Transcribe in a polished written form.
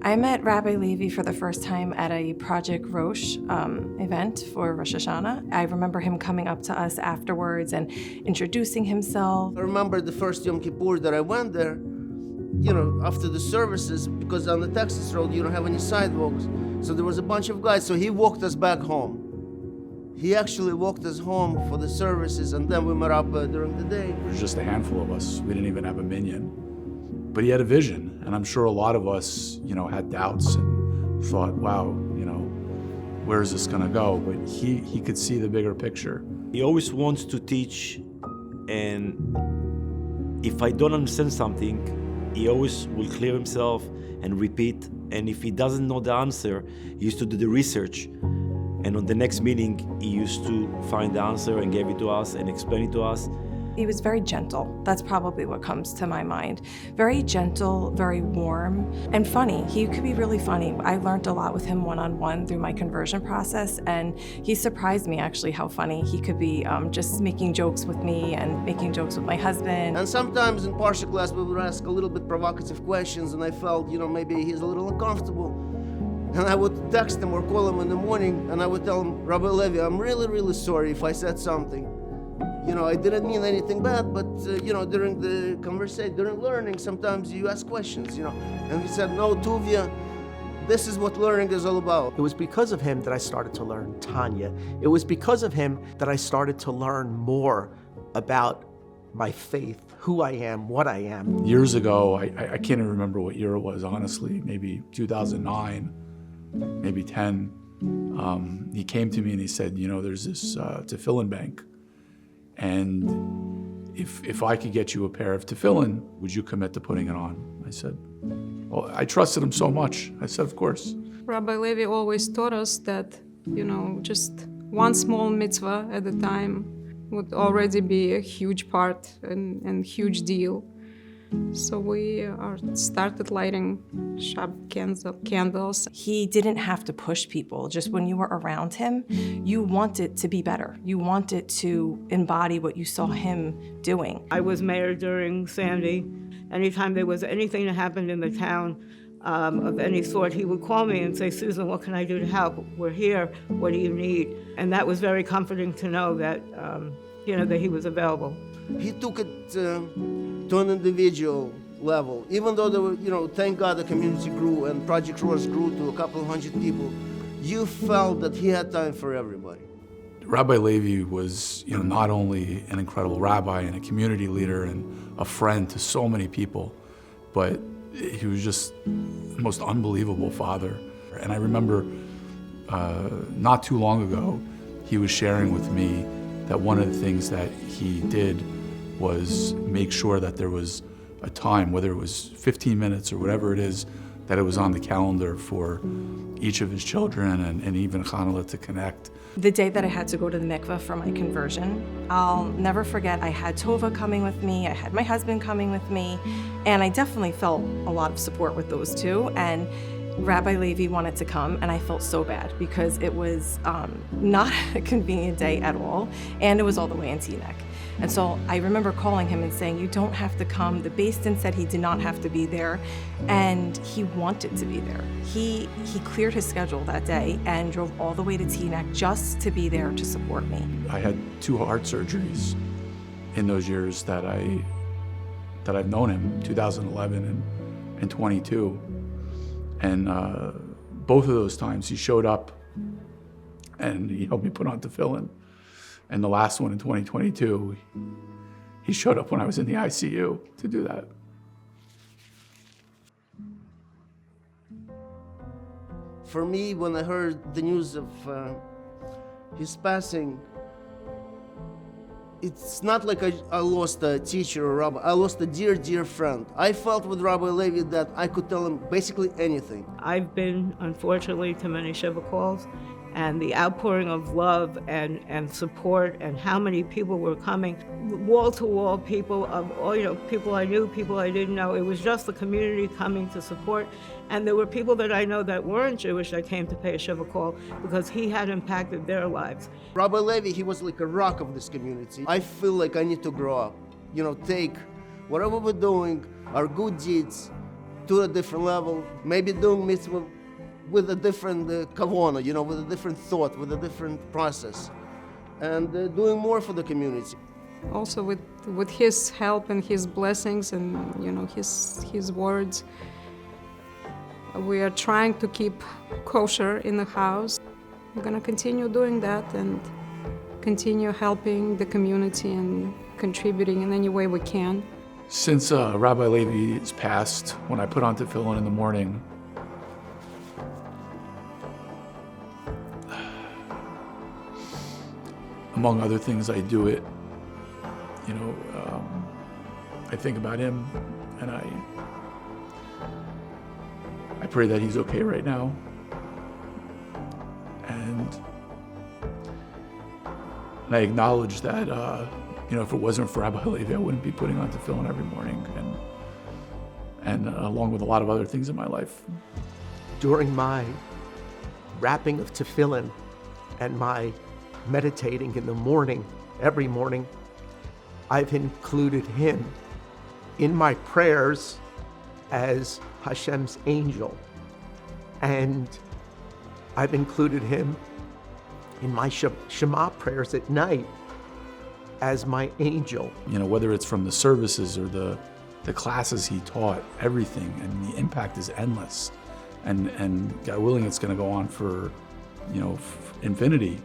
I met Rabbi Levi for the first time at a Project Rosh event for Rosh Hashanah. I remember him coming up to us afterwards and introducing himself. I remember the first Yom Kippur that I went there, after the services, because on the Texas Road, you don't have any sidewalks. So there was a bunch of guys, so he walked us back home. He actually walked us home for the services, and then we met up during the day. There was just a handful of us. We didn't even have a minyan. But he had a vision, and I'm sure a lot of us, had doubts and thought, wow, where is this gonna go? But he could see the bigger picture. He always wants to teach, and if I don't understand something, he always will clear himself and repeat. And if he doesn't know the answer, he used to do the research. And on the next meeting, he used to find the answer and gave it to us and explain it to us. He was very gentle. That's probably what comes to my mind. Very gentle, very warm, and funny. He could be really funny. I learned a lot with him one-on-one through my conversion process, and he surprised me actually how funny he could be, just making jokes with me and making jokes with my husband. And sometimes in Parsha class, we would ask a little bit provocative questions, and I felt, maybe he's a little uncomfortable. And I would text him or call him in the morning, and I would tell him, Rabbi Levi, I'm really, really sorry if I said something. I didn't mean anything bad, but, during the conversation, during learning, sometimes you ask questions, And he said, no, Tuvia, this is what learning is all about. It was because of him that I started to learn Tanya. It was because of him that I started to learn more about my faith, who I am, what I am. Years ago, I can't even remember what year it was, honestly, maybe 2009, maybe 10. He came to me and he said, there's this tefillin bank. And if I could get you a pair of tefillin, would you commit to putting it on? I said, well, I trusted him so much. I said, of course. Rabbi Levi always taught us that, just one small mitzvah at a time would already be a huge part and huge deal. So we started lighting Shabbat candles. He didn't have to push people. Just when you were around him, you wanted to be better. You wanted to embody what you saw him doing. I was mayor during Sandy. Anytime there was anything that happened in the town of any sort, he would call me and say, Susan, what can I do to help? We're here. What do you need? And that was very comforting to know that, that he was available. He took it to an individual level. Even though there were, thank God the community grew and Project Rosh grew to a couple of hundred people, you felt that he had time for everybody. Rabbi Levi was, not only an incredible rabbi and a community leader and a friend to so many people, but he was just the most unbelievable father. And I remember not too long ago, he was sharing with me that one of the things that he did was make sure that there was a time, whether it was 15 minutes or whatever it is, that it was on the calendar for each of his children and even Chanukah to connect. The day that I had to go to the mikveh for my conversion, I'll never forget, I had Tova coming with me, I had my husband coming with me, and I definitely felt a lot of support with those two. And Rabbi Levi wanted to come, and I felt so bad because it was not a convenient day at all, and it was all the way in Teaneck. And so I remember calling him and saying, you don't have to come. The Beis Din said he did not have to be there, and he wanted to be there. He cleared his schedule that day and drove all the way to Teaneck just to be there to support me. I had 2 heart surgeries in those years that I've known him, 2011 and 22. And both of those times he showed up and he helped me put on tefillin. And the last one in 2022, he showed up when I was in the ICU to do that. For me, when I heard the news of his passing, it's not like I lost a teacher or rabbi. I lost a dear, dear friend. I felt with Rabbi Levi that I could tell him basically anything. I've been, unfortunately, to many Shiva calls, and the outpouring of love and support and how many people were coming, wall-to-wall people of, people I knew, people I didn't know. It was just the community coming to support. And there were people that I know that weren't Jewish that came to pay a Shiva call because he had impacted their lives. Rabbi Levi, he was like a rock of this community. I feel like I need to grow up, take whatever we're doing, our good deeds, to a different level, maybe doing mitzvah with a different kavana, you know, with a different thought, with a different process, and doing more for the community. Also with his help and his blessings and, you know, his words, we are trying to keep kosher in the house. We're going to continue doing that and continue helping the community and contributing in any way we can. Since Rabbi Levi has passed, when I put on tefillin in the morning, among other things, I do it. You know, I think about him, and I pray that he's okay right now. And I acknowledge that, you know, if it wasn't for Rabbi Levi, I wouldn't be putting on tefillin every morning, and along with a lot of other things in my life. During my wrapping of tefillin and my meditating in the morning, every morning, I've included him in my prayers as Hashem's angel. And I've included him in my Shema prayers at night as my angel. You know, whether it's from the services or the classes he taught, everything, and the impact is endless. And God willing, it's going to go on for, you know, infinity.